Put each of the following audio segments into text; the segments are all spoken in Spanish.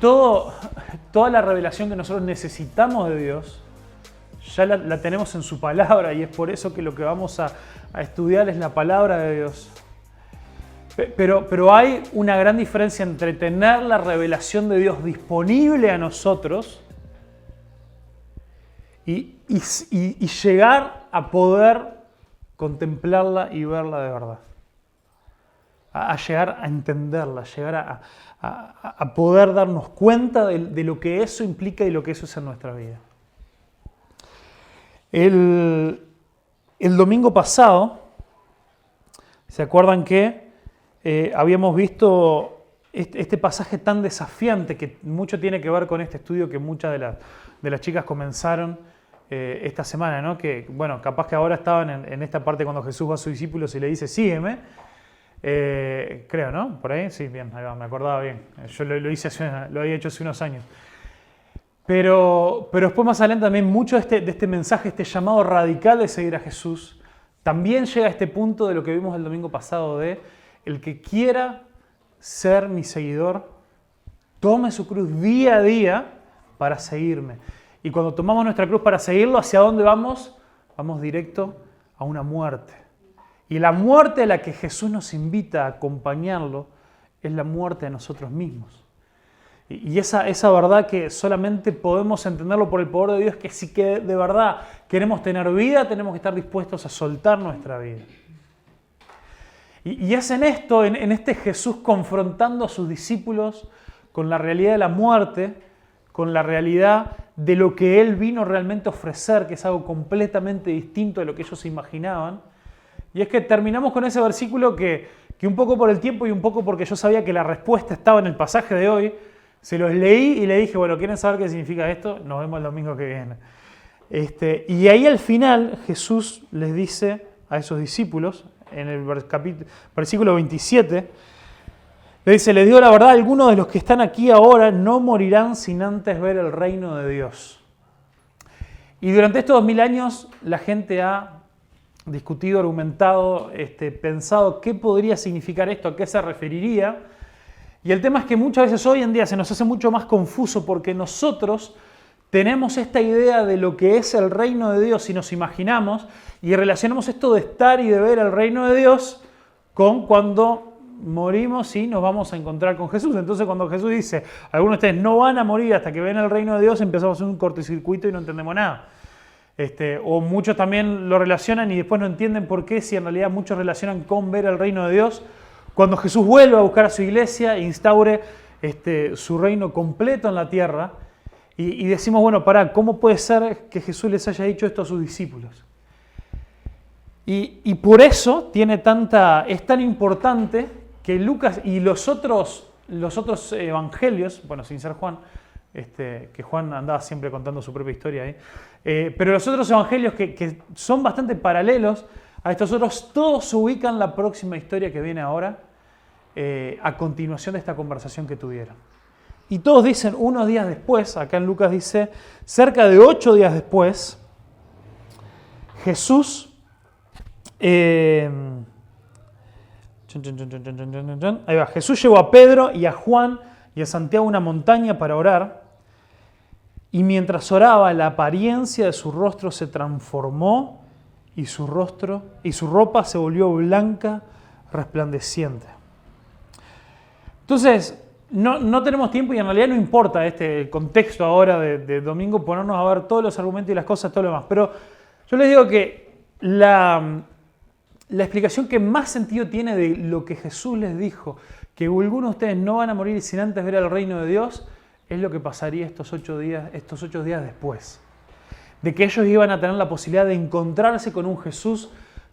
Toda la revelación que nosotros necesitamos de Dios, ya la tenemos en su palabra, y es por eso que lo que vamos a estudiar es la palabra de Dios. Pero hay una gran diferencia entre tener la revelación de Dios disponible a nosotros y llegar a poder contemplarla y verla de verdad. A llegar a entenderla, llegar a poder darnos cuenta de lo que eso implica y lo que eso es en nuestra vida. El domingo pasado, ¿se acuerdan que habíamos visto este pasaje tan desafiante que mucho tiene que ver con este estudio que muchas de las chicas comenzaron esta semana, ¿no? Que, bueno, capaz que ahora estaban en esta parte cuando Jesús va a sus discípulos y le dice, sígueme. Creo, ¿no? ¿Por ahí? Sí, bien, ahí va, me acordaba bien. Yo lo había hecho hace unos años. Pero después más adelante también mucho de este mensaje, este llamado radical de seguir a Jesús, también llega a este punto de lo que vimos el domingo pasado de el que quiera ser mi seguidor, tome su cruz día a día para seguirme. Y cuando tomamos nuestra cruz para seguirlo, ¿hacia dónde vamos? Vamos directo a una muerte. Y la muerte a la que Jesús nos invita a acompañarlo es la muerte de nosotros mismos. Y esa verdad que solamente podemos entenderlo por el poder de Dios, que si que de verdad queremos tener vida, tenemos que estar dispuestos a soltar nuestra vida. Y es en esto, en este Jesús confrontando a sus discípulos con la realidad de la muerte, con la realidad de lo que Él vino realmente a ofrecer, que es algo completamente distinto de lo que ellos se imaginaban. Y es que terminamos con ese versículo que un poco por el tiempo y un poco porque yo sabía que la respuesta estaba en el pasaje de hoy, se los leí y le dije, bueno, ¿quieren saber qué significa esto? Nos vemos el domingo que viene. Y ahí al final Jesús les dice a esos discípulos, en el versículo 27, le dice, les digo la verdad, algunos de los que están aquí ahora no morirán sin antes ver el reino de Dios. Y durante estos 2000 años la gente ha discutido, argumentado, pensado qué podría significar esto, a qué se referiría. Y el tema es que muchas veces hoy en día se nos hace mucho más confuso porque nosotros tenemos esta idea de lo que es el reino de Dios y nos imaginamos y relacionamos esto de estar y de ver el reino de Dios con cuando morimos y nos vamos a encontrar con Jesús. Entonces cuando Jesús dice, algunos de ustedes no van a morir hasta que vean el reino de Dios, empezamos a hacer un cortocircuito y no entendemos nada. O muchos también lo relacionan y después no entienden por qué, si en realidad muchos relacionan con ver el reino de Dios, cuando Jesús vuelve a buscar a su iglesia e instaure su reino completo en la tierra, y decimos, bueno, ¿cómo puede ser que Jesús les haya dicho esto a sus discípulos? Y por eso es tan importante que Lucas y los otros evangelios, bueno, sin ser Juan, que Juan andaba siempre contando su propia historia ahí, pero los otros evangelios que son bastante paralelos a estos otros, todos se ubican en la próxima historia que viene ahora, a continuación de esta conversación que tuvieron. Y todos dicen unos días después, acá en Lucas dice, cerca de 8 días después, Jesús, ahí va, Jesús llevó a Pedro y a Juan y a Santiago a una montaña para orar, y mientras oraba la apariencia de su rostro se transformó y su ropa se volvió blanca, resplandeciente. Entonces, no tenemos tiempo y en realidad no importa el contexto ahora de domingo, ponernos a ver todos los argumentos y las cosas, todo lo demás. Pero yo les digo que la explicación que más sentido tiene de lo que Jesús les dijo, que algunos de ustedes no van a morir sin antes ver el reino de Dios, es lo que pasaría estos 8 días después. De que ellos iban a tener la posibilidad de encontrarse con un Jesús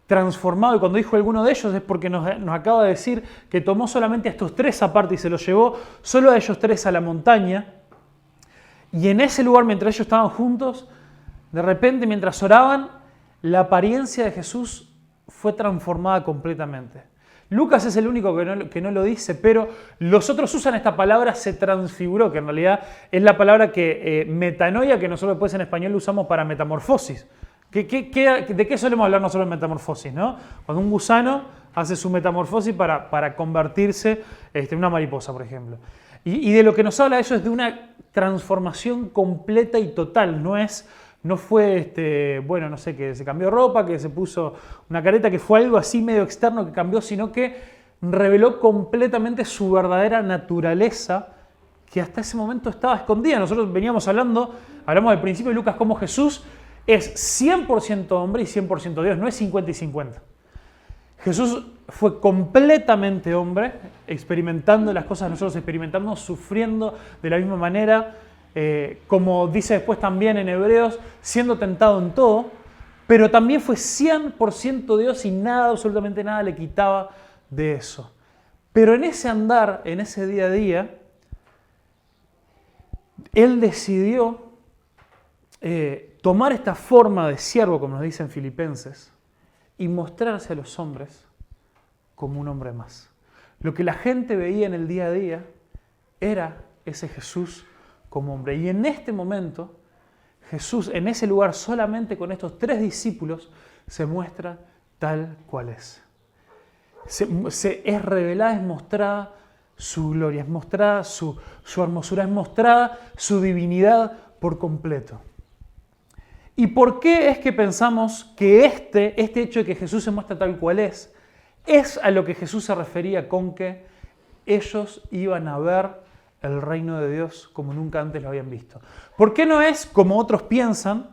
transformado. Y cuando dijo alguno de ellos es porque nos acaba de decir que tomó solamente a estos 3 aparte y se los llevó solo a ellos 3 a la montaña. Y en ese lugar, mientras ellos estaban juntos, de repente, mientras oraban, la apariencia de Jesús fue transformada completamente. Lucas es el único que no lo dice, pero los otros usan esta palabra se transfiguró, que en realidad es la palabra que metanoia, que nosotros después en español usamos para metamorfosis. ¿De qué solemos hablar nosotros en metamorfosis, no? Cuando un gusano hace su metamorfosis para convertirse en una mariposa, por ejemplo. Y de lo que nos habla eso es de una transformación completa y total. No fue, bueno, no sé, que se cambió ropa, que se puso una careta, que fue algo así medio externo que cambió, sino que reveló completamente su verdadera naturaleza, que hasta ese momento estaba escondida. Nosotros hablamos al principio de Lucas, cómo Jesús es 100% hombre y 100% Dios, no es 50 y 50. Jesús fue completamente hombre, experimentando las cosas que nosotros experimentamos, sufriendo de la misma manera, como dice después también en Hebreos, siendo tentado en todo, pero también fue 100% Dios y nada, absolutamente nada le quitaba de eso. Pero en ese andar, en ese día a día, Él decidió tomar esta forma de siervo, como nos dicen Filipenses, y mostrarse a los hombres como un hombre más. Lo que la gente veía en el día a día era ese Jesús como hombre. Y en este momento, Jesús, en ese lugar, solamente con estos 3 discípulos, se muestra tal cual es. Es revelada, es mostrada su gloria, es mostrada su hermosura, es mostrada su divinidad por completo. ¿Y por qué es que pensamos que este hecho de que Jesús se muestra tal cual es a lo que Jesús se refería con que ellos iban a ver el reino de Dios como nunca antes lo habían visto? ¿Por qué no es, como otros piensan,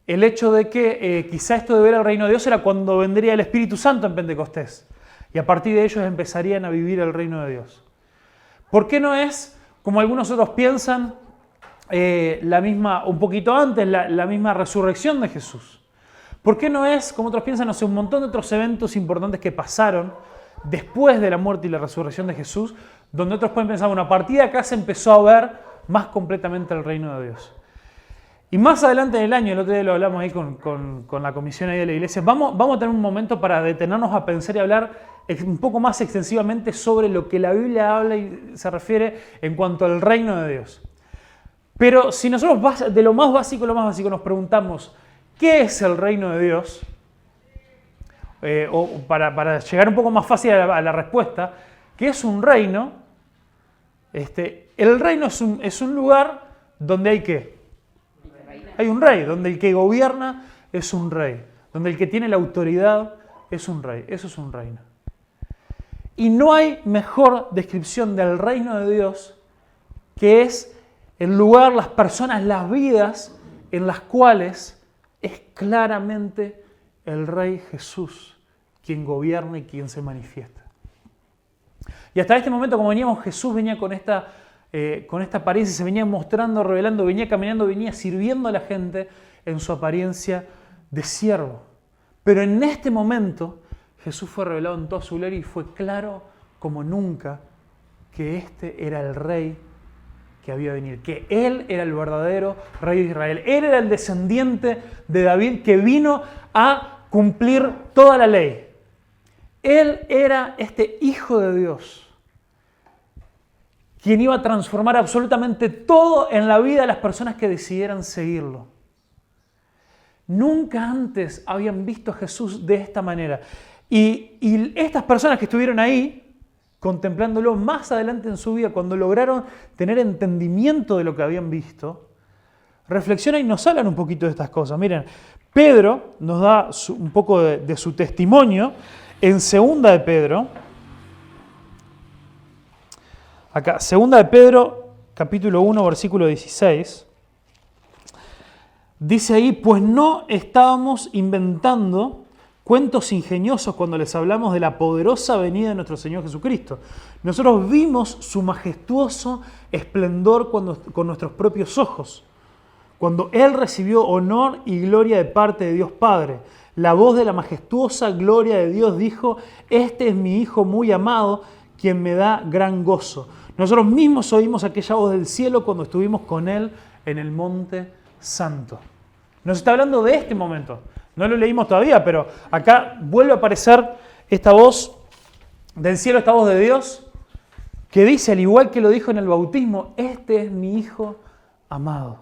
el hecho de que quizá esto de ver el reino de Dios era cuando vendría el Espíritu Santo en Pentecostés y a partir de ellos empezarían a vivir el reino de Dios? ¿Por qué no es, como algunos otros piensan, un poquito antes, la misma resurrección de Jesús? ¿Por qué no es, como otros piensan, no sé, un montón de otros eventos importantes que pasaron después de la muerte y la resurrección de Jesús, donde otros pueden pensar, bueno, a partir de acá se empezó a ver más completamente el reino de Dios? Y más adelante en el año, el otro día lo hablamos ahí con la comisión ahí de la iglesia, vamos a tener un momento para detenernos a pensar y hablar un poco más extensivamente sobre lo que la Biblia habla y se refiere en cuanto al reino de Dios. Pero si nosotros de lo más básico nos preguntamos, ¿qué es el reino de Dios? O para llegar un poco más fácil a la respuesta, ¿qué es un reino? El reino es un lugar donde hay ¿qué? Hay un rey, donde el que gobierna es un rey, donde el que tiene la autoridad es un rey. Eso es un reino. Y no hay mejor descripción del reino de Dios que es el lugar, las personas, las vidas en las cuales es claramente el Rey Jesús quien gobierna y quien se manifiesta. Y hasta este momento, como veníamos, Jesús venía con esta apariencia, se venía mostrando, revelando, venía caminando, venía sirviendo a la gente en su apariencia de siervo. Pero en este momento, Jesús fue revelado en toda su gloria y fue claro como nunca que este era el Rey que había de venir, que Él era el verdadero Rey de Israel. Él era el descendiente de David que vino a cumplir toda la ley. Él era este Hijo de Dios, quien iba a transformar absolutamente todo en la vida de las personas que decidieran seguirlo. Nunca antes habían visto a Jesús de esta manera. Y estas personas que estuvieron ahí, contemplándolo más adelante en su vida, cuando lograron tener entendimiento de lo que habían visto, reflexionan y nos hablan un poquito de estas cosas. Miren, Pedro nos da un poco de su testimonio en 2 de Pedro. Acá, 2 de Pedro, capítulo 1, versículo 16. Dice ahí, pues no estábamos inventando cuentos ingeniosos cuando les hablamos de la poderosa venida de nuestro Señor Jesucristo. Nosotros vimos su majestuoso esplendor con nuestros propios ojos, cuando Él recibió honor y gloria de parte de Dios Padre. La voz de la majestuosa gloria de Dios dijo, este es mi Hijo muy amado, quien me da gran gozo. Nosotros mismos oímos aquella voz del cielo cuando estuvimos con Él en el Monte Santo. Nos está hablando de este momento. No lo leímos todavía, pero acá vuelve a aparecer esta voz del cielo, esta voz de Dios, que dice, al igual que lo dijo en el bautismo, este es mi Hijo amado.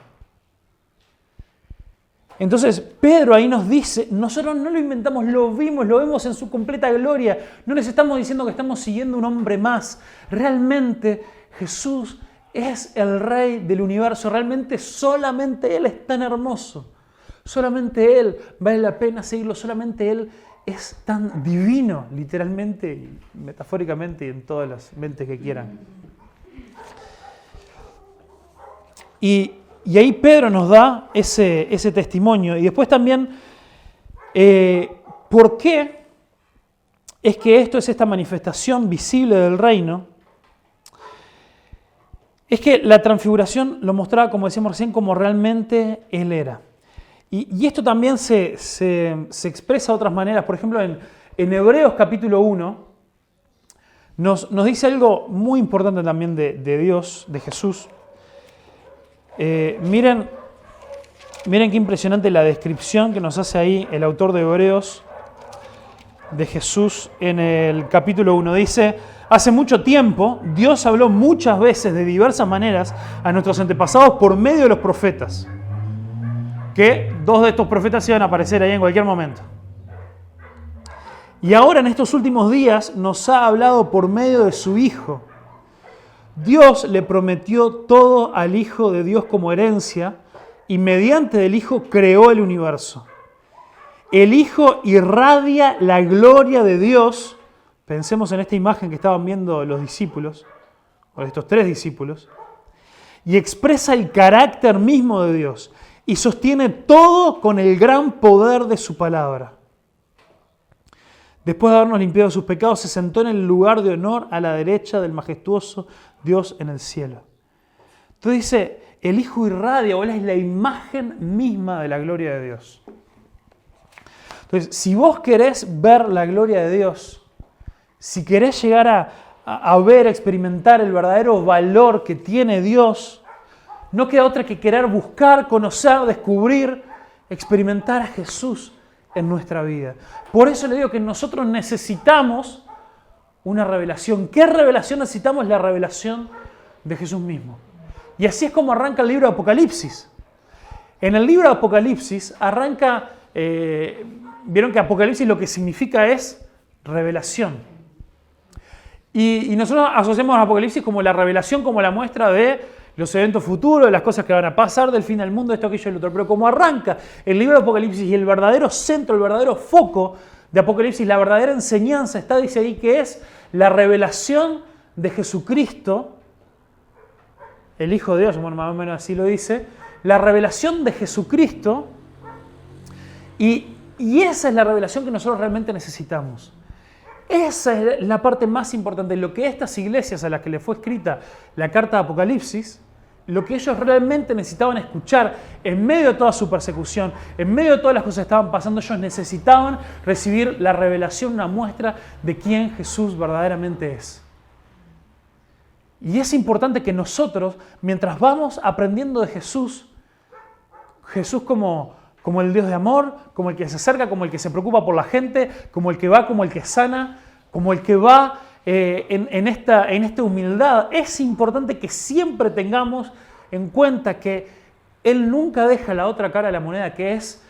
Entonces Pedro ahí nos dice, nosotros no lo inventamos, lo vemos en su completa gloria. No les estamos diciendo que estamos siguiendo un hombre más. Realmente Jesús es el Rey del universo. Realmente solamente Él es tan hermoso. Solamente Él vale la pena seguirlo. Solamente Él es tan divino, literalmente y metafóricamente y en todas las mentes que quieran. Y ahí Pedro nos da ese testimonio. Y después también, ¿por qué es que esto es esta manifestación visible del reino? Es que la transfiguración lo mostraba, como decíamos recién, como realmente Él era. Y esto también se expresa de otras maneras. Por ejemplo, en Hebreos capítulo 1 nos dice algo muy importante también de Dios, de Jesús. Miren qué impresionante la descripción que nos hace ahí el autor de Hebreos de Jesús en el capítulo 1. Dice: hace mucho tiempo Dios habló muchas veces de diversas maneras a nuestros antepasados por medio de los profetas. Que 2 de estos profetas iban a aparecer ahí en cualquier momento. Y ahora en estos últimos días nos ha hablado por medio de su Hijo. Dios le prometió todo al Hijo de Dios como herencia y mediante el Hijo creó el universo. El Hijo irradia la gloria de Dios. Pensemos en esta imagen que estaban viendo los discípulos, o estos 3 discípulos, y expresa el carácter mismo de Dios y sostiene todo con el gran poder de su palabra. Después de habernos limpiado sus pecados, se sentó en el lugar de honor a la derecha del majestuoso Dios en el cielo. Entonces dice, el Hijo irradia, o Él es la imagen misma de la gloria de Dios. Entonces, si vos querés ver la gloria de Dios, si querés llegar a ver, experimentar el verdadero valor que tiene Dios, no queda otra que querer buscar, conocer, descubrir, experimentar a Jesús en nuestra vida. Por eso le digo que nosotros necesitamos una revelación. ¿Qué revelación necesitamos? La revelación de Jesús mismo. Y así es como arranca el libro de Apocalipsis. En el libro de Apocalipsis arranca, vieron que Apocalipsis lo que significa es revelación. Y nosotros asociamos a Apocalipsis como la revelación, como la muestra de los eventos futuros, de las cosas que van a pasar, del fin del mundo, esto, aquello y lo otro. Pero como arranca el libro de Apocalipsis y el verdadero centro, el verdadero foco de Apocalipsis, la verdadera enseñanza está, dice ahí, que es la revelación de Jesucristo, el Hijo de Dios, bueno, más o menos así lo dice, la revelación de Jesucristo, y esa es la revelación que nosotros realmente necesitamos. Esa es la parte más importante. Lo que estas iglesias a las que le fue escrita la carta de Apocalipsis, lo que ellos realmente necesitaban escuchar en medio de toda su persecución, en medio de todas las cosas que estaban pasando, ellos necesitaban recibir la revelación, una muestra de quién Jesús verdaderamente es. Y es importante que nosotros, mientras vamos aprendiendo de Jesús como el Dios de amor, como el que se acerca, como el que se preocupa por la gente, como el que va, como el que sana, como el que va en esta humildad. Es importante que siempre tengamos en cuenta que Él nunca deja la otra cara de la moneda, que es,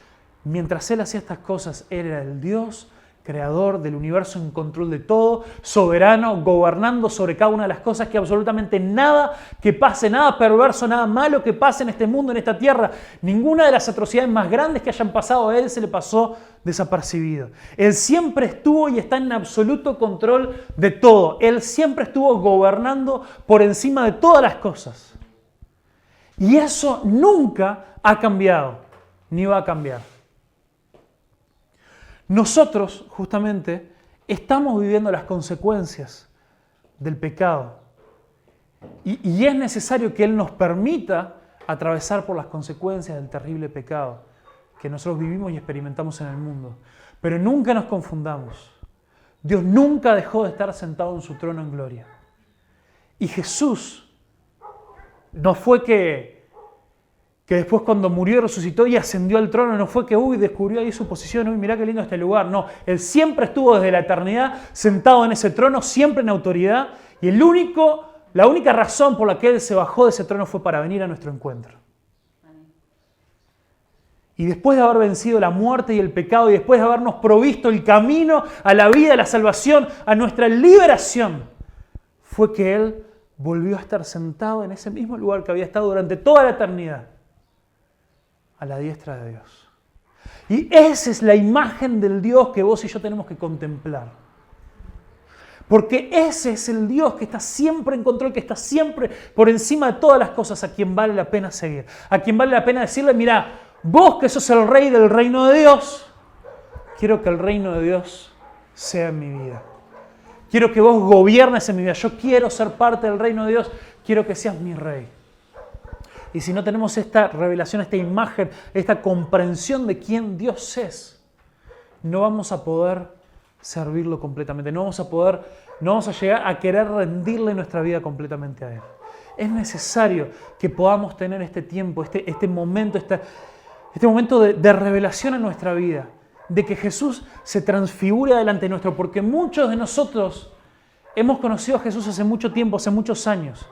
mientras Él hacía estas cosas, Él era el Dios creador del universo, en control de todo, soberano, gobernando sobre cada una de las cosas, que absolutamente nada que pase, nada perverso, nada malo que pase en este mundo, en esta tierra, ninguna de las atrocidades más grandes que hayan pasado a Él se le pasó desapercibido. Él siempre estuvo y está en absoluto control de todo. Él siempre estuvo gobernando por encima de todas las cosas. Y eso nunca ha cambiado, ni va a cambiar. Nosotros, justamente, estamos viviendo las consecuencias del pecado. Y es necesario que Él nos permita atravesar por las consecuencias del terrible pecado que nosotros vivimos y experimentamos en el mundo. Pero nunca nos confundamos. Dios nunca dejó de estar sentado en su trono en gloria. Y Jesús no fue que después cuando murió y resucitó y ascendió al trono, no fue que descubrió ahí su posición, mirá qué lindo este lugar. No, Él siempre estuvo desde la eternidad sentado en ese trono, siempre en autoridad, y la única razón por la que Él se bajó de ese trono fue para venir a nuestro encuentro. Y después de haber vencido la muerte y el pecado, y después de habernos provisto el camino a la vida, a la salvación, a nuestra liberación, fue que Él volvió a estar sentado en ese mismo lugar que había estado durante toda la eternidad, a la diestra de Dios. Y esa es la imagen del Dios que vos y yo tenemos que contemplar. Porque ese es el Dios que está siempre en control, que está siempre por encima de todas las cosas, a quien vale la pena seguir, a quien vale la pena decirle, mira, vos que sos el rey del reino de Dios, quiero que el reino de Dios sea en mi vida. Quiero que vos gobiernes en mi vida. Yo quiero ser parte del reino de Dios. Quiero que seas mi rey. Y si no tenemos esta revelación, esta imagen, esta comprensión de quién Dios es, no vamos a poder servirlo completamente. No vamos a llegar a querer rendirle nuestra vida completamente a Él. Es necesario que podamos tener este tiempo, este momento de revelación en nuestra vida, de que Jesús se transfigure delante nuestro, porque muchos de nosotros hemos conocido a Jesús hace mucho tiempo, hace muchos años.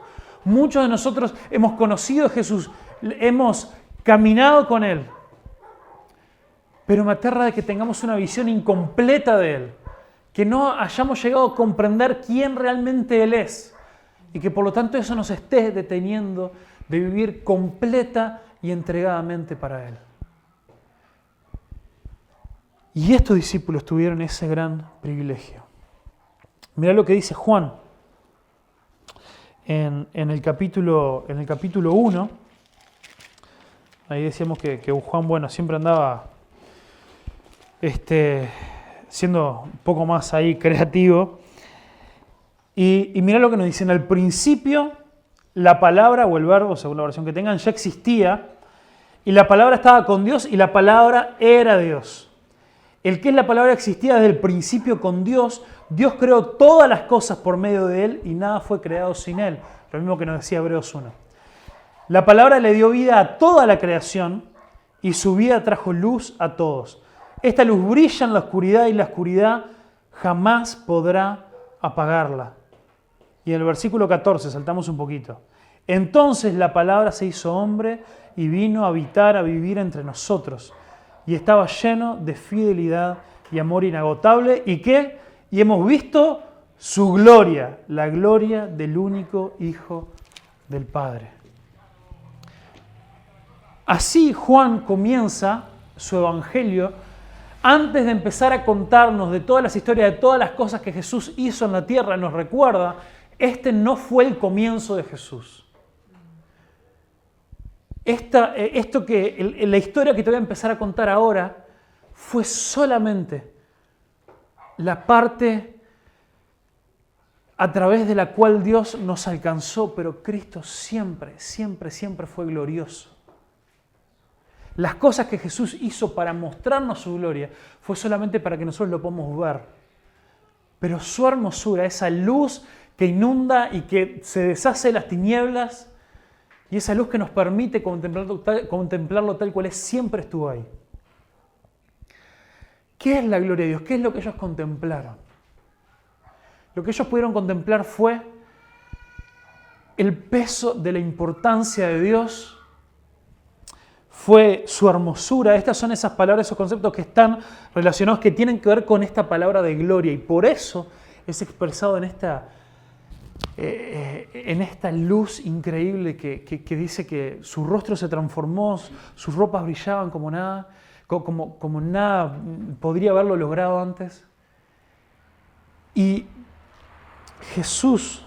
Muchos de nosotros hemos conocido a Jesús, hemos caminado con Él, pero me aterra de que tengamos una visión incompleta de Él, que no hayamos llegado a comprender quién realmente Él es y que por lo tanto eso nos esté deteniendo de vivir completa y entregadamente para Él. Y estos discípulos tuvieron ese gran privilegio. Mirá lo que dice Juan en el capítulo 1. Ahí decíamos que Juan, siempre andaba siendo un poco más ahí creativo. Y mirá lo que nos dice. En el principio, la palabra o el verbo, según la versión que tengan, ya existía. Y la palabra estaba con Dios y la palabra era Dios. El que es la palabra existía desde el principio con Dios. Dios creó todas las cosas por medio de Él y nada fue creado sin Él. Lo mismo que nos decía Hebreos 1. La palabra le dio vida a toda la creación y su vida trajo luz a todos. Esta luz brilla en la oscuridad y la oscuridad jamás podrá apagarla. Y en el versículo 14, saltamos un poquito. Entonces la palabra se hizo hombre y vino a habitar, a vivir entre nosotros. Y estaba lleno de fidelidad y amor inagotable. ¿Y qué? Y hemos visto su gloria, la gloria del único Hijo del Padre. Así Juan comienza su evangelio antes de empezar a contarnos de todas las historias, de todas las cosas que Jesús hizo en la tierra. Nos recuerda, este no fue el comienzo de Jesús. La historia que te voy a empezar a contar ahora fue solamente la parte a través de la cual Dios nos alcanzó, pero Cristo siempre, siempre, siempre fue glorioso. Las cosas que Jesús hizo para mostrarnos su gloria fue solamente para que nosotros lo podamos ver. Pero su hermosura, esa luz que inunda y que se deshace de las tinieblas, y esa luz que nos permite contemplarlo tal cual es, siempre estuvo ahí. ¿Qué es la gloria de Dios? ¿Qué es lo que ellos contemplaron? Lo que ellos pudieron contemplar fue el peso de la importancia de Dios, fue su hermosura. Estas son esas palabras, esos conceptos que están relacionados, que tienen que ver con esta palabra de gloria, y por eso es expresado en esta luz increíble que dice que su rostro se transformó, sus ropas brillaban como nada podría haberlo logrado antes. Y Jesús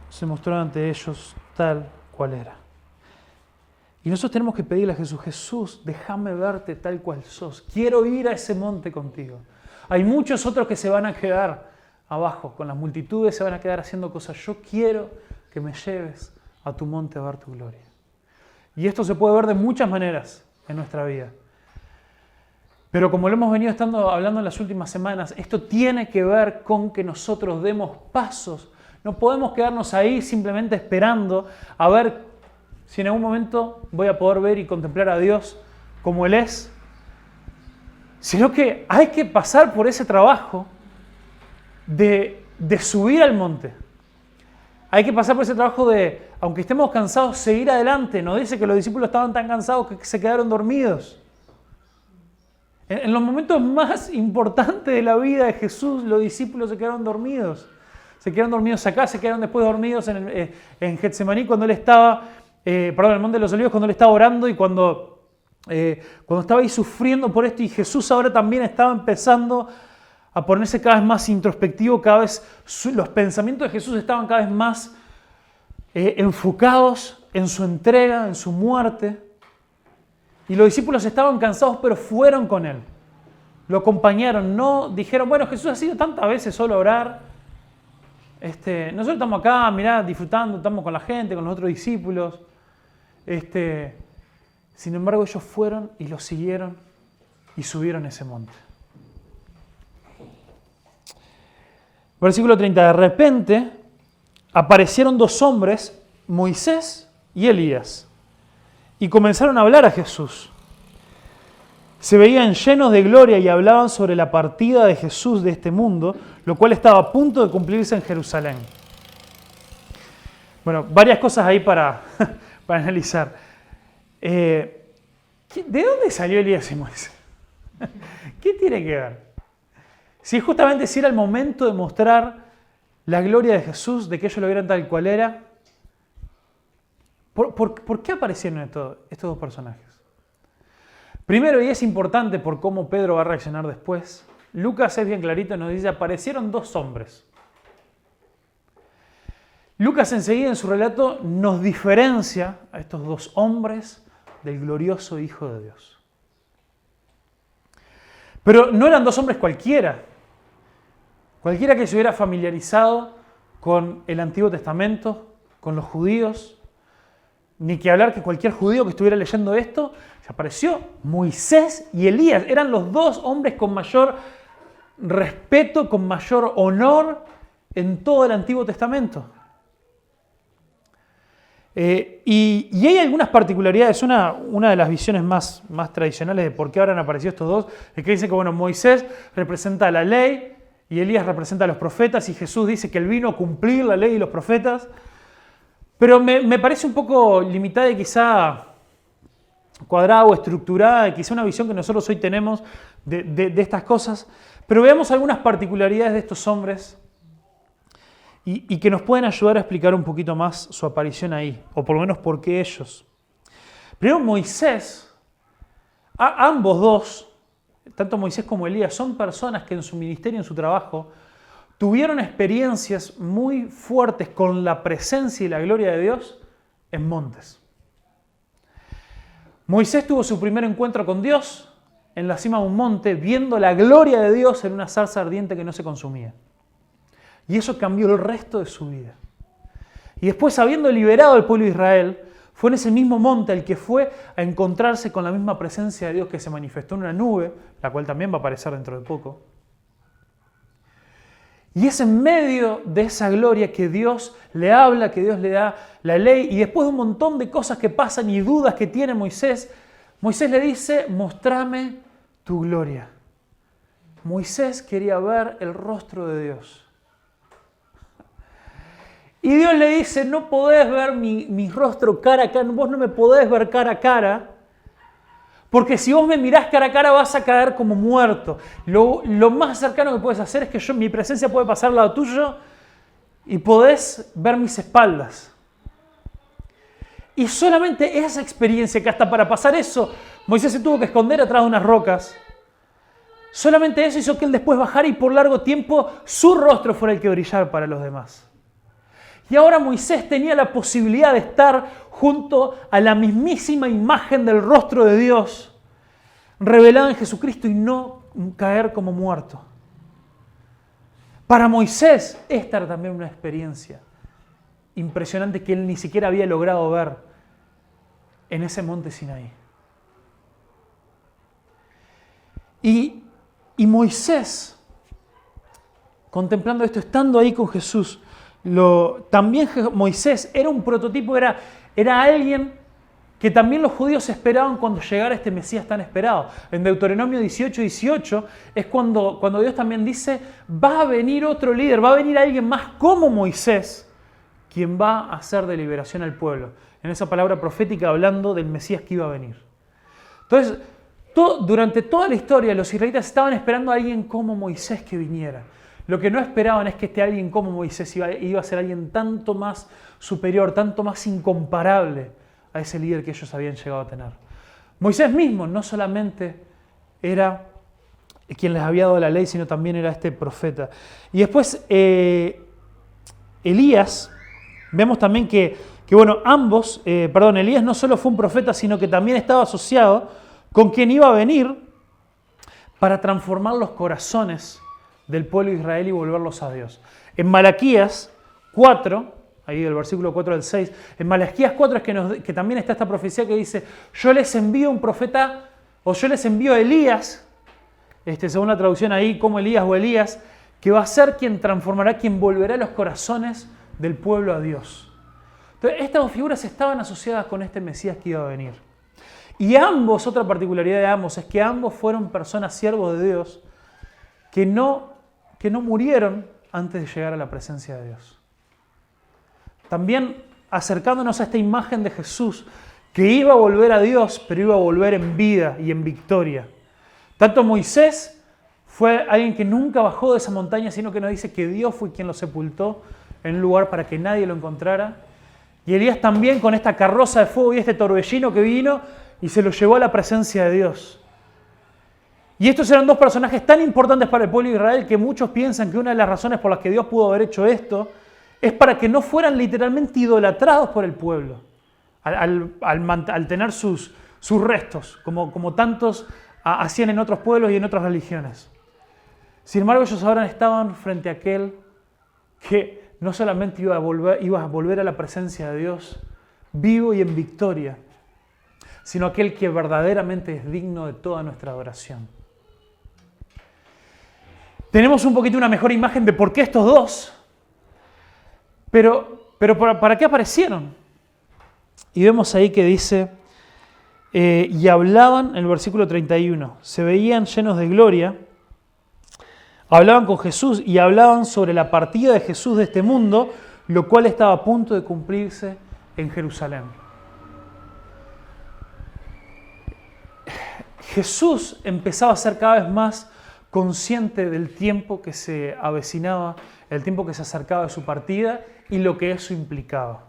se mostró ante ellos tal cual era. Y nosotros tenemos que pedirle a Jesús: Jesús, déjame verte tal cual sos. Quiero ir a ese monte contigo. Hay muchos otros que se van a quedar abajo, con las multitudes se van a quedar haciendo cosas. Yo quiero que me lleves a tu monte a ver tu gloria. Y esto se puede ver de muchas maneras en nuestra vida. Pero como lo hemos venido hablando en las últimas semanas, esto tiene que ver con que nosotros demos pasos. No podemos quedarnos ahí simplemente esperando a ver si en algún momento voy a poder ver y contemplar a Dios como Él es, sino que hay que pasar por ese trabajo de subir al monte. Hay que pasar por ese trabajo de, aunque estemos cansados, seguir adelante. Nos dice que los discípulos estaban tan cansados que se quedaron dormidos. En los momentos más importantes de la vida de Jesús, los discípulos se quedaron dormidos. Se quedaron dormidos acá, se quedaron después dormidos en Getsemaní cuando él estaba, en el Monte de los Olivos, cuando él estaba orando y cuando estaba ahí sufriendo por esto, y Jesús ahora también estaba empezando a ponerse cada vez más introspectivo, cada vez los pensamientos de Jesús estaban cada vez más enfocados en su entrega, en su muerte. Y los discípulos estaban cansados, pero fueron con él. Lo acompañaron, no dijeron, bueno, Jesús ha sido tantas veces solo a orar. Nosotros estamos acá, mirá, disfrutando, estamos con la gente, con los otros discípulos. Sin embargo, ellos fueron y lo siguieron y subieron ese monte. Versículo 30. De repente aparecieron dos hombres, Moisés y Elías, y comenzaron a hablar a Jesús. Se veían llenos de gloria y hablaban sobre la partida de Jesús de este mundo, lo cual estaba a punto de cumplirse en Jerusalén. Bueno, varias cosas ahí para analizar. ¿De dónde salió Elías y Moisés? ¿Qué tiene que ver? Si justamente si era el momento de mostrar la gloria de Jesús, de que ellos lo vieran tal cual era, ¿por qué aparecieron estos dos personajes? Primero, y es importante por cómo Pedro va a reaccionar después, Lucas es bien clarito, nos dice, aparecieron dos hombres. Lucas enseguida en su relato nos diferencia a estos dos hombres del glorioso Hijo de Dios. Pero no eran dos hombres cualquiera. Cualquiera que se hubiera familiarizado con el Antiguo Testamento, con los judíos, ni que hablar que cualquier judío que estuviera leyendo esto, se apareció Moisés y Elías. Eran los dos hombres con mayor respeto, con mayor honor en todo el Antiguo Testamento. Y hay algunas particularidades. Una de las visiones más tradicionales de por qué habrán aparecido estos dos es que dice que Moisés representa la ley y Elías representa a los profetas, y Jesús dice que él vino a cumplir la ley y los profetas. Pero me parece un poco limitada y quizá cuadrada o estructurada, quizá una visión que nosotros hoy tenemos de estas cosas. Pero veamos algunas particularidades de estos hombres y que nos pueden ayudar a explicar un poquito más su aparición ahí, o por lo menos por qué ellos. Primero, Moisés, ambos dos, tanto Moisés como Elías, son personas que en su ministerio, en su trabajo, tuvieron experiencias muy fuertes con la presencia y la gloria de Dios en montes. Moisés tuvo su primer encuentro con Dios en la cima de un monte, viendo la gloria de Dios en una zarza ardiente que no se consumía. Y eso cambió el resto de su vida. Y después, habiendo liberado al pueblo de Israel, fue en ese mismo monte el que fue a encontrarse con la misma presencia de Dios que se manifestó en una nube, la cual también va a aparecer dentro de poco. Y es en medio de esa gloria que Dios le habla, que Dios le da la ley, y después de un montón de cosas que pasan y dudas que tiene Moisés, Moisés le dice, mostrame tu gloria. Moisés quería ver el rostro de Dios. Y Dios le dice, no podés ver mi rostro cara a cara, vos no me podés ver cara a cara, porque si vos me mirás cara a cara vas a caer como muerto. Lo más cercano que puedes hacer es que mi presencia puede pasar al lado tuyo y podés ver mis espaldas. Y solamente esa experiencia, que hasta para pasar eso, Moisés se tuvo que esconder atrás de unas rocas. Solamente eso hizo que él después bajara y por largo tiempo su rostro fuera el que brillara para los demás. Y ahora Moisés tenía la posibilidad de estar junto a la mismísima imagen del rostro de Dios, revelada en Jesucristo, y no caer como muerto. Para Moisés, esta era también una experiencia impresionante que él ni siquiera había logrado ver en ese monte Sinaí. Y Moisés, contemplando esto, estando ahí con Jesús, también Moisés era un prototipo, era alguien que también los judíos esperaban cuando llegara este Mesías tan esperado. En Deuteronomio 18:18 es cuando Dios también dice, va a venir otro líder, va a venir alguien más como Moisés, quien va a hacer de liberación al pueblo. En esa palabra profética hablando del Mesías que iba a venir. Entonces, durante toda la historia los israelitas estaban esperando a alguien como Moisés que viniera. Lo que no esperaban es que este alguien como Moisés iba a ser alguien tanto más superior, tanto más incomparable a ese líder que ellos habían llegado a tener. Moisés mismo no solamente era quien les había dado la ley, sino también era este profeta. Y después Elías, vemos también que Elías no solo fue un profeta, sino que también estaba asociado con quien iba a venir para transformar los corazones del pueblo de Israel y volverlos a Dios. En Malaquías 4, ahí del versículo 4 al 6, en Malaquías 4 es que también está esta profecía que dice: yo les envío un profeta, o yo les envío a Elías, según la traducción ahí, como Elías o Elías, que va a ser quien transformará, quien volverá los corazones del pueblo a Dios. Entonces, estas dos figuras estaban asociadas con este Mesías que iba a venir. Y ambos, otra particularidad de ambos, es que ambos fueron personas siervos de Dios que no murieron antes de llegar a la presencia de Dios. También acercándonos a esta imagen de Jesús, que iba a volver a Dios, pero iba a volver en vida y en victoria. Tanto Moisés fue alguien que nunca bajó de esa montaña, sino que nos dice que Dios fue quien lo sepultó en un lugar para que nadie lo encontrara. Y Elías también, con esta carroza de fuego y este torbellino que vino y se lo llevó a la presencia de Dios. Y estos eran dos personajes tan importantes para el pueblo de Israel que muchos piensan que una de las razones por las que Dios pudo haber hecho esto es para que no fueran literalmente idolatrados por el pueblo al tener sus restos, como tantos hacían en otros pueblos y en otras religiones. Sin embargo, ellos ahora estaban frente a aquel que no solamente iba a volver a la presencia de Dios vivo y en victoria, sino aquel que verdaderamente es digno de toda nuestra adoración. Tenemos un poquito una mejor imagen de por qué estos dos, pero ¿para qué aparecieron? Y vemos ahí que dice, y hablaban, en el versículo 31, se veían llenos de gloria, hablaban con Jesús y hablaban sobre la partida de Jesús de este mundo, lo cual estaba a punto de cumplirse en Jerusalén. Jesús empezaba a ser cada vez más consciente del tiempo que se avecinaba, el tiempo que se acercaba de su partida y lo que eso implicaba.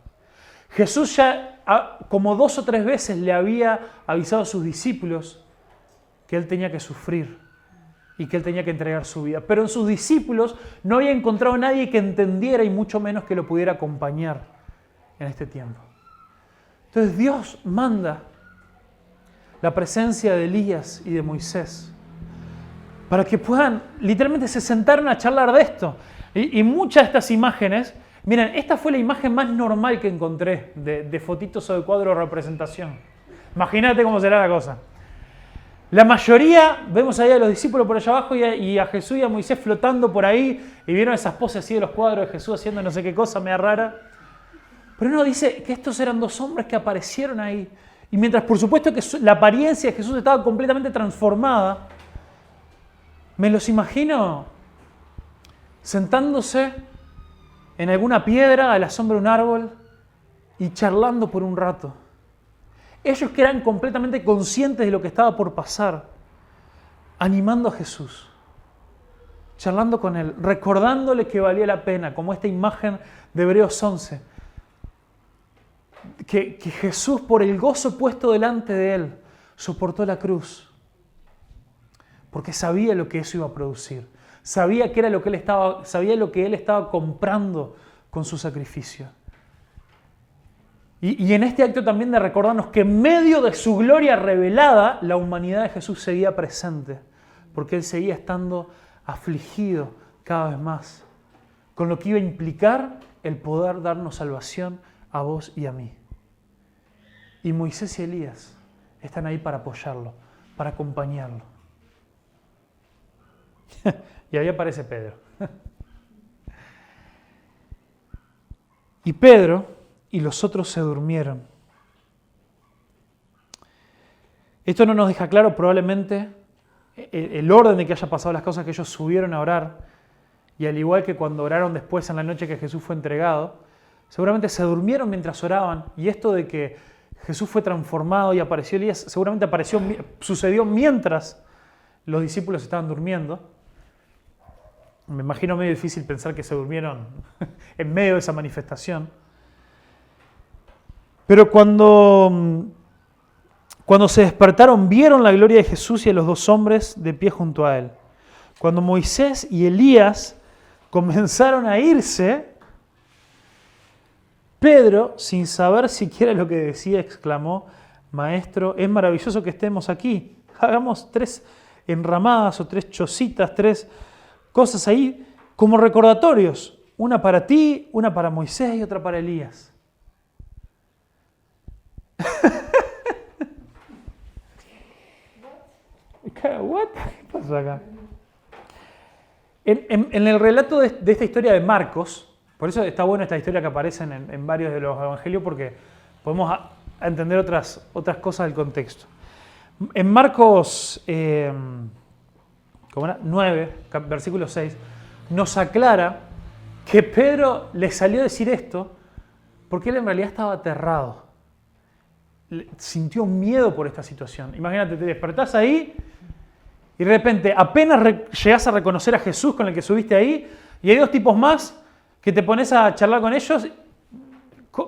Jesús ya como 2 o 3 veces le había avisado a sus discípulos que él tenía que sufrir y que él tenía que entregar su vida. Pero en sus discípulos no había encontrado a nadie que entendiera y mucho menos que lo pudiera acompañar en este tiempo. Entonces Dios manda la presencia de Elías y de Moisés para que puedan, literalmente se sentaron a charlar de esto. Y muchas de estas imágenes, miren, esta fue la imagen más normal que encontré de fotitos o de cuadro de representación. Imagínate cómo será la cosa. La mayoría, vemos ahí a los discípulos por allá abajo y a Jesús y a Moisés flotando por ahí, y vieron esas poses así de los cuadros de Jesús haciendo no sé qué cosa media rara. Pero no, dice que estos eran 2 hombres que aparecieron ahí. Y mientras por supuesto que la apariencia de Jesús estaba completamente transformada, me los imagino sentándose en alguna piedra a la sombra de un árbol y charlando por un rato. Ellos que eran completamente conscientes de lo que estaba por pasar, animando a Jesús, charlando con él, recordándole que valía la pena, como esta imagen de Hebreos 11, que Jesús, por el gozo puesto delante de él, soportó la cruz, porque sabía lo que eso iba a producir, sabía que era sabía lo que él estaba comprando con su sacrificio. Y en este acto también de recordarnos que en medio de su gloria revelada, la humanidad de Jesús seguía presente, porque él seguía estando afligido cada vez más, con lo que iba a implicar el poder darnos salvación a vos y a mí. Y Moisés y Elías están ahí para apoyarlo, para acompañarlo. Y ahí aparece Pedro. Y Pedro y los otros se durmieron. Esto no nos deja claro probablemente el orden de que haya pasado las cosas, que ellos subieron a orar, y al igual que cuando oraron después en la noche que Jesús fue entregado, seguramente se durmieron mientras oraban, y esto de que Jesús fue transformado y apareció Elías, seguramente sucedió mientras los discípulos estaban durmiendo. Me imagino medio difícil pensar que se durmieron en medio de esa manifestación. Pero cuando se despertaron, vieron la gloria de Jesús y a los dos hombres de pie junto a él. Cuando Moisés y Elías comenzaron a irse, Pedro, sin saber siquiera lo que decía, exclamó: Maestro, es maravilloso que estemos aquí. Hagamos 3 enramadas o 3 chocitas, 3 cosas ahí como recordatorios. Una para ti, una para Moisés y otra para Elías. ¿What? ¿Qué pasa acá? En el relato de esta historia de Marcos, por eso está buena esta historia que aparece en varios de los evangelios, porque podemos entender otras cosas del contexto. En Marcos 9, versículo 6, nos aclara que Pedro le salió a decir esto porque él en realidad estaba aterrado. Sintió miedo por esta situación. Imagínate, te despertás ahí y de repente apenas llegás a reconocer a Jesús con el que subiste ahí y hay 2 tipos más que te pones a charlar con ellos.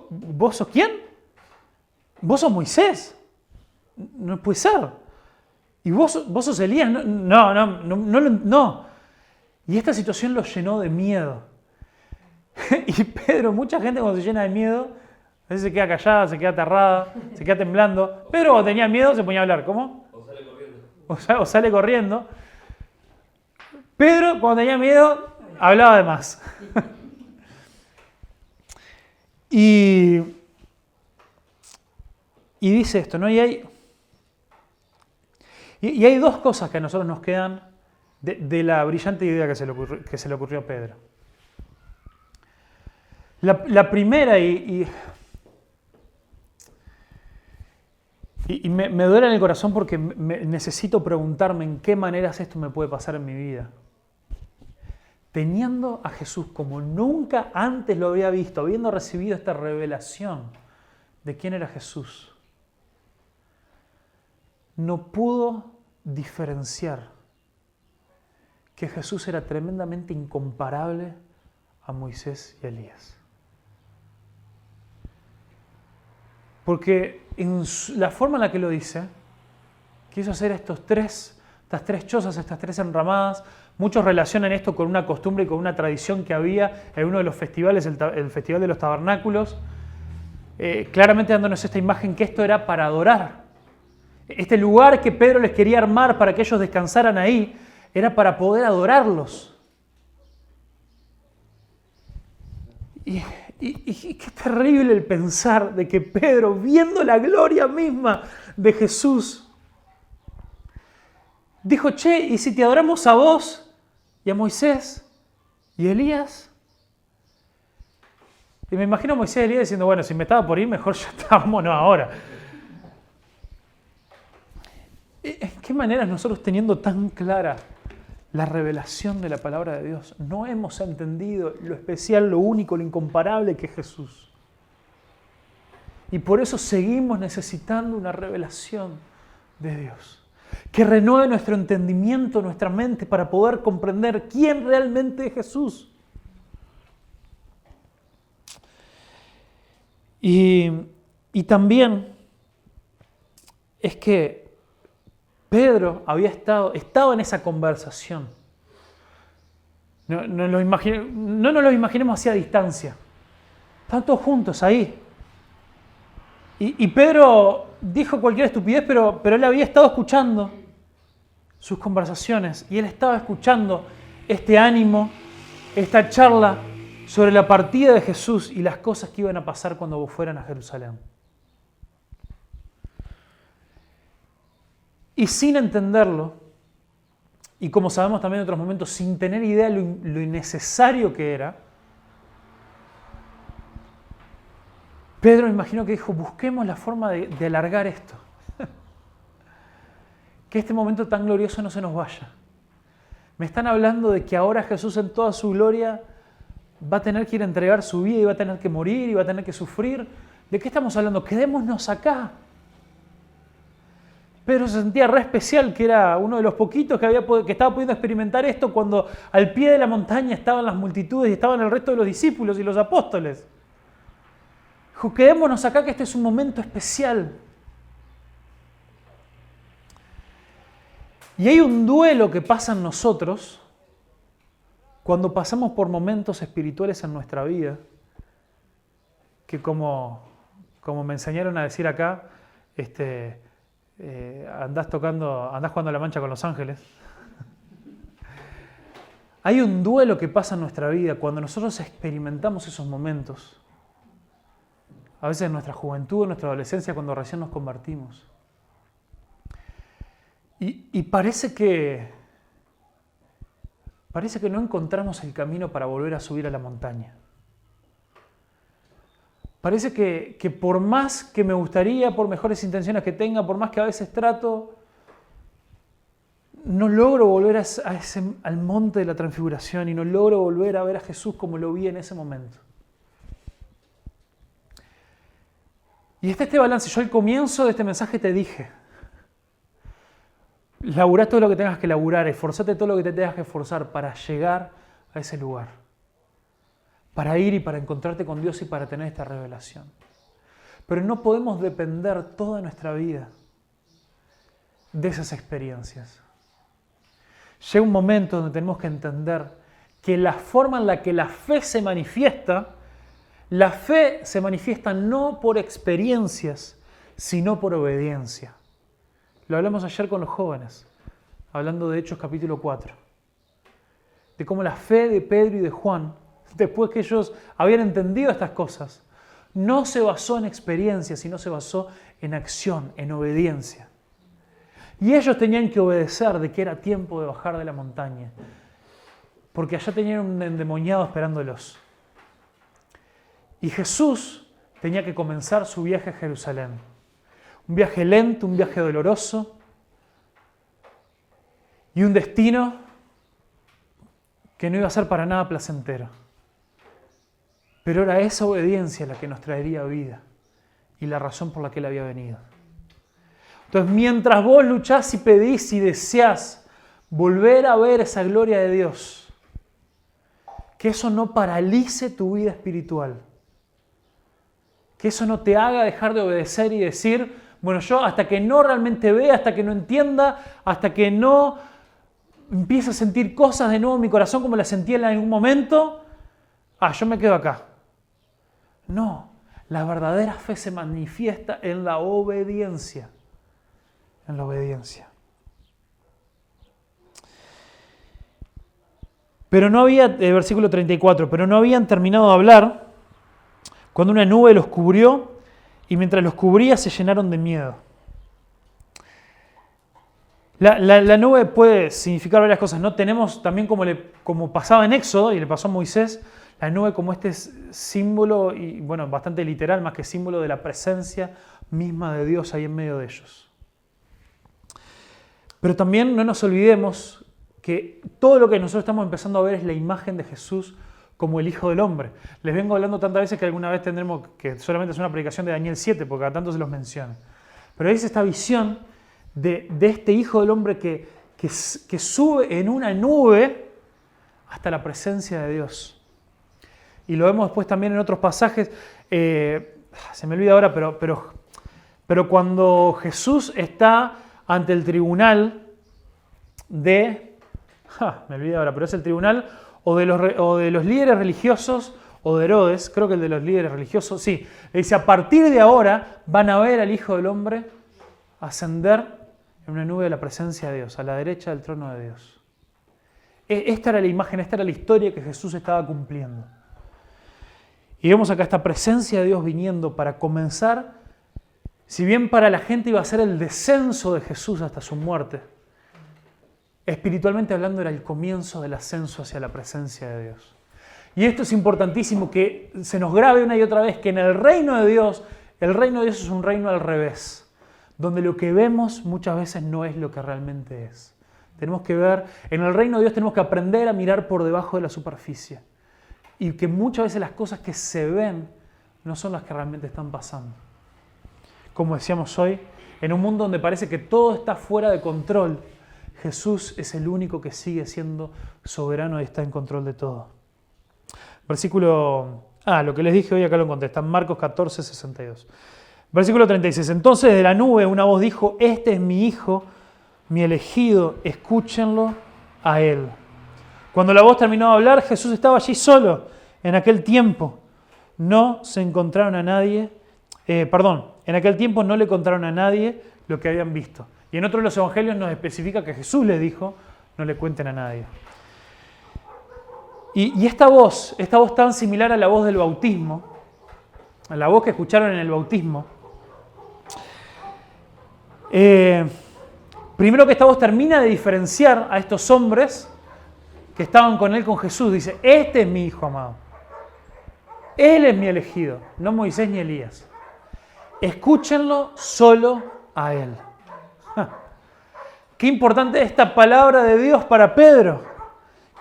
¿Vos sos quién? ¿Vos sos Moisés? No puede ser. ¿Y vos sos Elías? No. Y esta situación lo llenó de miedo. Y Pedro, mucha gente cuando se llena de miedo, a veces se queda callada, se queda aterrada, se queda temblando. Pedro cuando tenía miedo se ponía a hablar. ¿Cómo? O sale corriendo. O sale corriendo. Pedro cuando tenía miedo hablaba de más. Y dice esto, ¿no? Y hay 2 cosas que a nosotros nos quedan de la brillante idea que se le ocurrió a Pedro. La primera, y me duele en el corazón porque necesito preguntarme en qué maneras esto me puede pasar en mi vida. Teniendo a Jesús como nunca antes lo había visto, habiendo recibido esta revelación de quién era Jesús, no pudo diferenciar que Jesús era tremendamente incomparable a Moisés y a Elías. Porque en la forma en la que lo dice, quiso hacer estas tres chozas, estas 3 enramadas. Muchos relacionan esto con una costumbre y con una tradición que había en uno de los festivales, el Festival de los Tabernáculos, claramente dándonos esta imagen que esto era para adorar. Este lugar que Pedro les quería armar para que ellos descansaran ahí, era para poder adorarlos. Y qué terrible el pensar de que Pedro, viendo la gloria misma de Jesús, dijo: che, ¿y si te adoramos a vos y a Moisés y a Elías? Y me imagino a Moisés y Elías diciendo: bueno, si me estaba por ir, mejor ya estábamos ahora. ¿En qué manera nosotros, teniendo tan clara la revelación de la palabra de Dios, no hemos entendido lo especial, lo único, lo incomparable que es Jesús? Y por eso seguimos necesitando una revelación de Dios, que renueve nuestro entendimiento, nuestra mente, para poder comprender quién realmente es Jesús. Y también es que Pedro estaba en esa conversación. No nos lo imaginemos así a distancia. Estaban todos juntos ahí. Y Pedro dijo cualquier estupidez, pero él había estado escuchando sus conversaciones. Y él estaba escuchando este ánimo, esta charla sobre la partida de Jesús y las cosas que iban a pasar cuando fueran a Jerusalén. Y sin entenderlo, y como sabemos también en otros momentos, sin tener idea de lo innecesario que era, Pedro me imagino que dijo: busquemos la forma de alargar esto. Que este momento tan glorioso no se nos vaya. Me están hablando de que ahora Jesús en toda su gloria va a tener que ir a entregar su vida y va a tener que morir y va a tener que sufrir. ¿De qué estamos hablando? Quedémonos acá. Pedro se sentía re especial, que era uno de los poquitos que estaba pudiendo experimentar esto cuando al pie de la montaña estaban las multitudes y estaban el resto de los discípulos y los apóstoles. Dijo, quedémonos acá que este es un momento especial. Y hay un duelo que pasa en nosotros cuando pasamos por momentos espirituales en nuestra vida, que como me enseñaron a decir acá, andás jugando a la mancha con los ángeles. Hay un duelo que pasa en nuestra vida cuando nosotros experimentamos esos momentos. A veces en nuestra juventud, en nuestra adolescencia, cuando recién nos convertimos. Y parece que no encontramos el camino para volver a subir a la montaña. Parece que por más que me gustaría, por mejores intenciones que tenga, por más que a veces trato, no logro volver al monte de la transfiguración y no logro volver a ver a Jesús como lo vi en ese momento. Y está este balance. Yo al comienzo de este mensaje te dije, laburá todo lo que tengas que laburar, esforzate todo lo que te tengas que esforzar para llegar a ese lugar. Para ir y para encontrarte con Dios y para tener esta revelación. Pero no podemos depender toda nuestra vida de esas experiencias. Llega un momento donde tenemos que entender que la forma en la que la fe se manifiesta no por experiencias, sino por obediencia. Lo hablamos ayer con los jóvenes, hablando de Hechos capítulo 4. De cómo la fe de Pedro y de Juan, después que ellos habían entendido estas cosas, no se basó en experiencias, sino se basó en acción, en obediencia. Y ellos tenían que obedecer de que era tiempo de bajar de la montaña, porque allá tenían un endemoniado esperándolos. Y Jesús tenía que comenzar su viaje a Jerusalén. Un viaje lento, un viaje doloroso y un destino que no iba a ser para nada placentero. Pero era esa obediencia la que nos traería vida y la razón por la que Él había venido. Entonces, mientras vos luchás y pedís y deseás volver a ver esa gloria de Dios, que eso no paralice tu vida espiritual, que eso no te haga dejar de obedecer y decir, bueno, yo hasta que no realmente vea, hasta que no entienda, hasta que no empiece a sentir cosas de nuevo en mi corazón como las sentí en algún momento, yo me quedo acá. No, la verdadera fe se manifiesta en la obediencia. En la obediencia. Pero no había, versículo 34, pero no habían terminado de hablar cuando una nube los cubrió y mientras los cubría se llenaron de miedo. La nube puede significar varias cosas, ¿no? Tenemos también como pasaba en Éxodo y le pasó a Moisés, la nube como este símbolo, y bueno, bastante literal, más que símbolo de la presencia misma de Dios ahí en medio de ellos. Pero también no nos olvidemos que todo lo que nosotros estamos empezando a ver es la imagen de Jesús como el Hijo del Hombre. Les vengo hablando tantas veces que alguna vez tendremos que solamente hacer una predicación de Daniel 7, porque a tanto se los menciona. Pero es esta visión de este Hijo del Hombre que sube en una nube hasta la presencia de Dios. Y lo vemos después también en otros pasajes. Se me olvida ahora, pero cuando Jesús está ante el tribunal me olvidé ahora, pero es el tribunal o de los líderes religiosos o de Herodes, creo que el de los líderes religiosos, sí. Le dice, a partir de ahora van a ver al Hijo del Hombre ascender en una nube de la presencia de Dios, a la derecha del trono de Dios. Esta era la imagen, esta era la historia que Jesús estaba cumpliendo. Y vemos acá esta presencia de Dios viniendo para comenzar, si bien para la gente iba a ser el descenso de Jesús hasta su muerte, espiritualmente hablando era el comienzo del ascenso hacia la presencia de Dios. Y esto es importantísimo que se nos grabe una y otra vez que en el reino de Dios es un reino al revés, donde lo que vemos muchas veces no es lo que realmente es. Tenemos que ver, en el reino de Dios tenemos que aprender a mirar por debajo de la superficie. Y que muchas veces las cosas que se ven no son las que realmente están pasando. Como decíamos hoy, en un mundo donde parece que todo está fuera de control, Jesús es el único que sigue siendo soberano y está en control de todo. Lo que les dije hoy acá lo encontré, está en Marcos 14, 62. Versículo 36. Entonces de la nube una voz dijo: este es mi hijo, mi elegido, escúchenlo a él. Cuando la voz terminó de hablar, Jesús estaba allí solo. En aquel tiempo no se encontraron a nadie, en aquel tiempo no le contaron a nadie lo que habían visto. Y en otro de los evangelios nos especifica que Jesús les dijo: no le cuenten a nadie. Y esta voz tan similar a la voz del bautismo, a la voz que escucharon en el bautismo, primero que esta voz termina de diferenciar a estos hombres que estaban con él, con Jesús. Dice: este es mi hijo amado. Él es mi elegido, no Moisés ni Elías. Escúchenlo solo a él. Qué importante esta palabra de Dios para Pedro,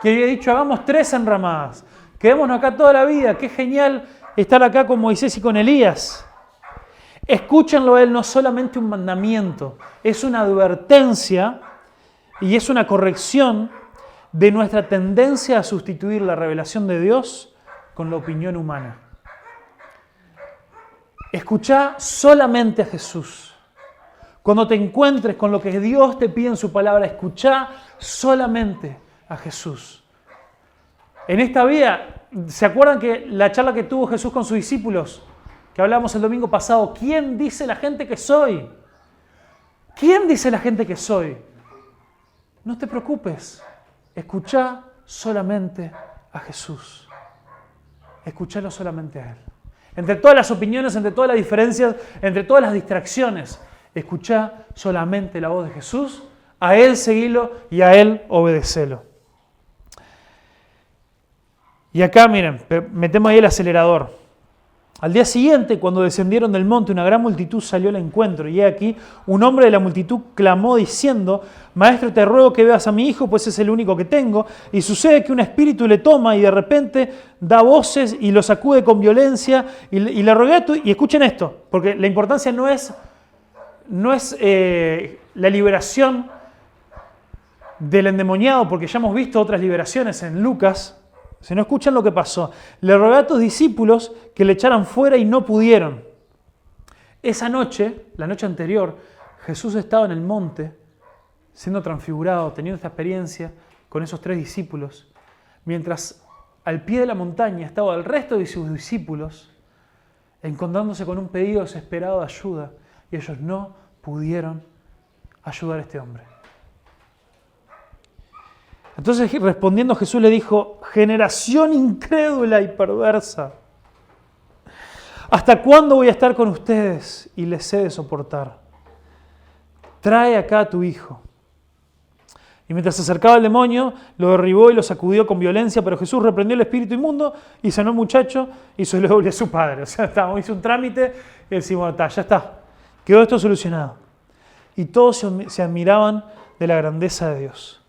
que había dicho: hagamos 3 enramadas, quedémonos acá toda la vida, qué genial estar acá con Moisés y con Elías. Escúchenlo a él, no solamente un mandamiento, es una advertencia y es una corrección de nuestra tendencia a sustituir la revelación de Dios con la opinión humana. Escuchá solamente a Jesús. Cuando te encuentres con lo que Dios te pide en su palabra, escuchá solamente a Jesús. En esta vida, ¿se acuerdan que la charla que tuvo Jesús con sus discípulos, que hablamos el domingo pasado? ¿Quién dice la gente que soy? ¿Quién dice la gente que soy? No te preocupes, escuchá solamente a Jesús. Escuchalo solamente a Él. Entre todas las opiniones, entre todas las diferencias, entre todas las distracciones, escuchá solamente la voz de Jesús, a Él seguilo y a Él obedecelo. Y acá, miren, metemos ahí el acelerador. Al día siguiente, cuando descendieron del monte, una gran multitud salió al encuentro. Y he aquí, un hombre de la multitud clamó diciendo: Maestro, te ruego que veas a mi hijo, pues es el único que tengo. Y sucede que un espíritu le toma y de repente da voces y lo sacude con violencia. Y le rogué a tu... Y escuchen esto, porque la importancia no es la liberación del endemoniado, porque ya hemos visto otras liberaciones en Lucas. Si no, escuchan lo que pasó. Le rogué a tus discípulos que le echaran fuera y no pudieron. Esa noche, la noche anterior, Jesús estaba en el monte, siendo transfigurado, teniendo esta experiencia con esos 3 discípulos, mientras al pie de la montaña estaba el resto de sus discípulos, encontrándose con un pedido desesperado de ayuda, y ellos no pudieron ayudar a este hombre. Entonces, respondiendo, Jesús le dijo: generación incrédula y perversa, ¿hasta cuándo voy a estar con ustedes y les he de soportar? Trae acá a tu hijo. Y mientras se acercaba el demonio, lo derribó y lo sacudió con violencia, pero Jesús reprendió el espíritu inmundo y sanó al muchacho y se lo devolvió a su padre. O sea, hizo un trámite y decimos: ya está, quedó esto solucionado. Y todos se admiraban de la grandeza de Dios.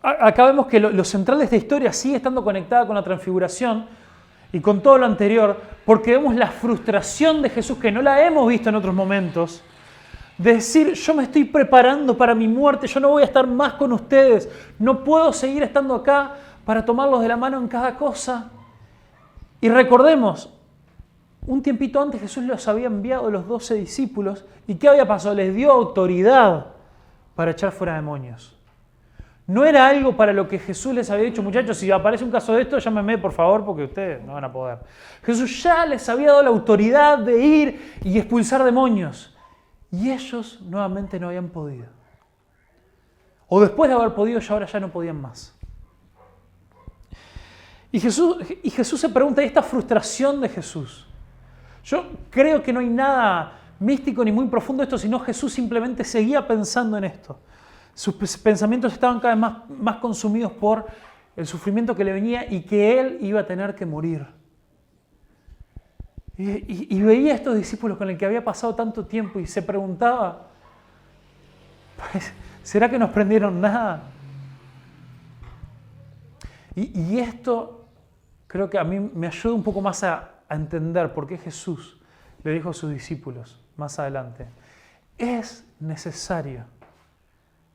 Acá vemos que lo central de esta historia sigue estando conectada con la transfiguración y con todo lo anterior, porque vemos la frustración de Jesús, que no la hemos visto en otros momentos, de decir: yo me estoy preparando para mi muerte, yo no voy a estar más con ustedes, no puedo seguir estando acá para tomarlos de la mano en cada cosa. Y recordemos, un tiempito antes Jesús los había enviado a los 12 discípulos, ¿y qué había pasado? Les dio autoridad para echar fuera demonios. No era algo para lo que Jesús les había dicho: muchachos, si aparece un caso de esto, llámenme por favor, porque ustedes no van a poder. Jesús ya les había dado la autoridad de ir y expulsar demonios. Y ellos nuevamente no habían podido. O después de haber podido, ya ahora ya no podían más. Y Jesús se pregunta: ¿y esta frustración de Jesús? Yo creo que no hay nada místico ni muy profundo de esto, sino Jesús simplemente seguía pensando en esto. Sus pensamientos estaban cada vez más consumidos por el sufrimiento que le venía y que él iba a tener que morir. Y veía a estos discípulos con los que había pasado tanto tiempo y se preguntaba: pues, ¿será que no aprendieron nada? Y esto creo que a mí me ayuda un poco más a entender por qué Jesús le dijo a sus discípulos: más adelante, es necesario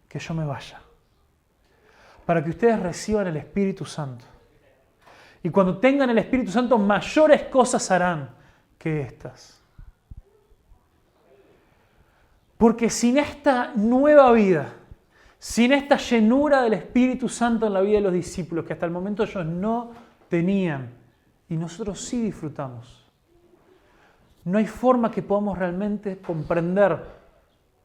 que yo me vaya para que ustedes reciban el Espíritu Santo. Y cuando tengan el Espíritu Santo, mayores cosas harán que estas. Porque sin esta nueva vida, sin esta llenura del Espíritu Santo en la vida de los discípulos, que hasta el momento ellos no tenían, y nosotros sí disfrutamos, no hay forma que podamos realmente comprender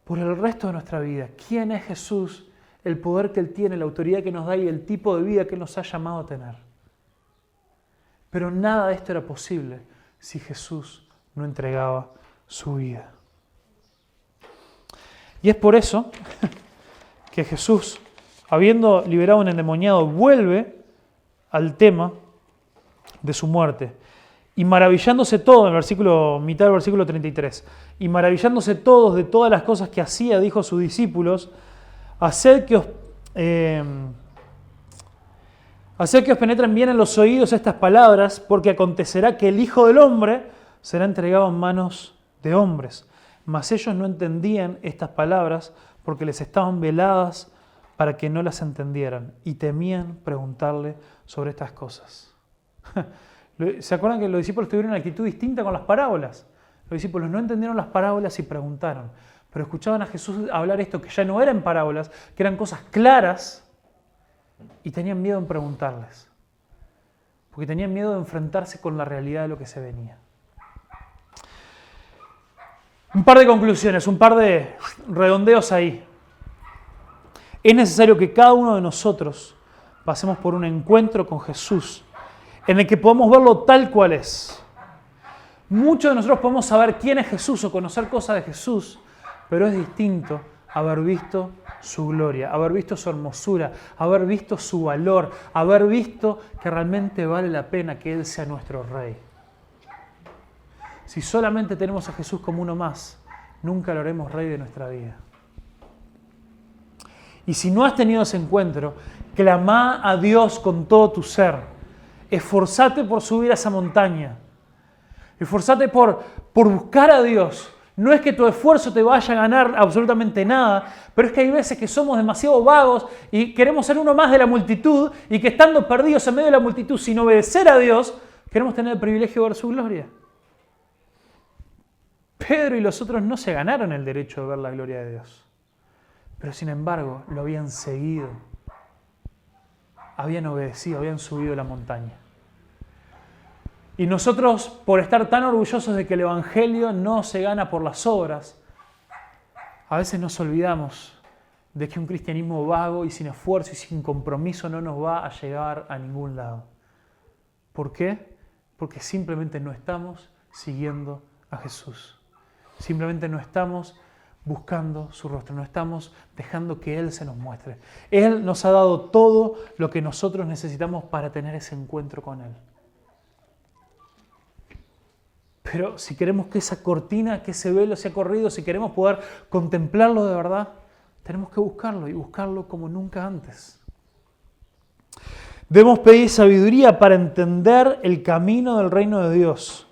por el resto de nuestra vida quién es Jesús, el poder que Él tiene, la autoridad que nos da y el tipo de vida que Él nos ha llamado a tener. Pero nada de esto era posible si Jesús no entregaba su vida. Y es por eso que Jesús, habiendo liberado a un endemoniado, vuelve al tema de su muerte. Y maravillándose todo, en el mitad del versículo 33, y maravillándose todos de todas las cosas que hacía, dijo a sus discípulos, haced que os penetren bien en los oídos estas palabras, porque acontecerá que el Hijo del Hombre será entregado en manos de hombres. Mas ellos no entendían estas palabras porque les estaban veladas para que no las entendieran y temían preguntarle sobre estas cosas. ¿Se acuerdan que los discípulos tuvieron una actitud distinta con las parábolas? Los discípulos no entendieron las parábolas y preguntaron, pero escuchaban a Jesús hablar esto que ya no eran parábolas, que eran cosas claras, y tenían miedo en preguntarles, porque tenían miedo de enfrentarse con la realidad de lo que se venía. Un par de conclusiones, un par de redondeos ahí. Es necesario que cada uno de nosotros pasemos por un encuentro con Jesús en el que podamos verlo tal cual es. Muchos de nosotros podemos saber quién es Jesús o conocer cosas de Jesús, pero es distinto haber visto su gloria, haber visto su hermosura, haber visto su valor, haber visto que realmente vale la pena que Él sea nuestro Rey. Si solamente tenemos a Jesús como uno más, nunca lo haremos Rey de nuestra vida. Y si no has tenido ese encuentro, clama a Dios con todo tu ser. Esforzate por subir a esa montaña. Esforzate por buscar a Dios. No es que tu esfuerzo te vaya a ganar absolutamente nada, pero es que hay veces que somos demasiado vagos y queremos ser uno más de la multitud y que estando perdidos en medio de la multitud sin obedecer a Dios, queremos tener el privilegio de ver su gloria. Pedro y los otros no se ganaron el derecho de ver la gloria de Dios, pero sin embargo lo habían seguido, habían obedecido, habían subido la montaña. Y nosotros, por estar tan orgullosos de que el Evangelio no se gana por las obras, a veces nos olvidamos de que un cristianismo vago y sin esfuerzo y sin compromiso no nos va a llegar a ningún lado. ¿Por qué? Porque simplemente no estamos siguiendo a Jesús. Simplemente no estamos buscando su rostro, no estamos dejando que Él se nos muestre. Él nos ha dado todo lo que nosotros necesitamos para tener ese encuentro con Él. Pero si queremos que esa cortina, que ese velo sea corrido, si queremos poder contemplarlo de verdad, tenemos que buscarlo y buscarlo como nunca antes. Debemos pedir sabiduría para entender el camino del reino de Dios,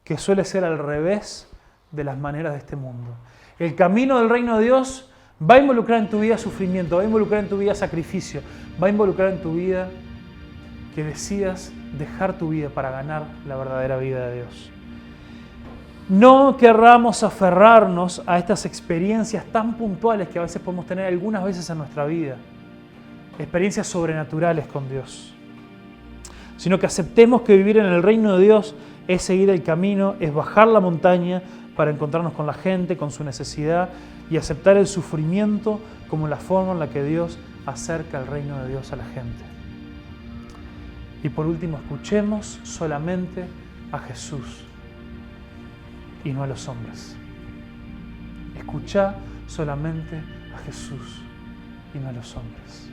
que suele ser al revés de las maneras de este mundo. El camino del reino de Dios va a involucrar en tu vida sufrimiento, va a involucrar en tu vida sacrificio, va a involucrar en tu vida que decidas dejar tu vida para ganar la verdadera vida de Dios. No querramos aferrarnos a estas experiencias tan puntuales que a veces podemos tener algunas veces en nuestra vida, experiencias sobrenaturales con Dios, sino que aceptemos que vivir en el reino de Dios es seguir el camino, es bajar la montaña para encontrarnos con la gente, con su necesidad y aceptar el sufrimiento como la forma en la que Dios acerca el reino de Dios a la gente. Y por último, escuchemos solamente a Jesús y no a los hombres. Escucha solamente a Jesús y no a los hombres.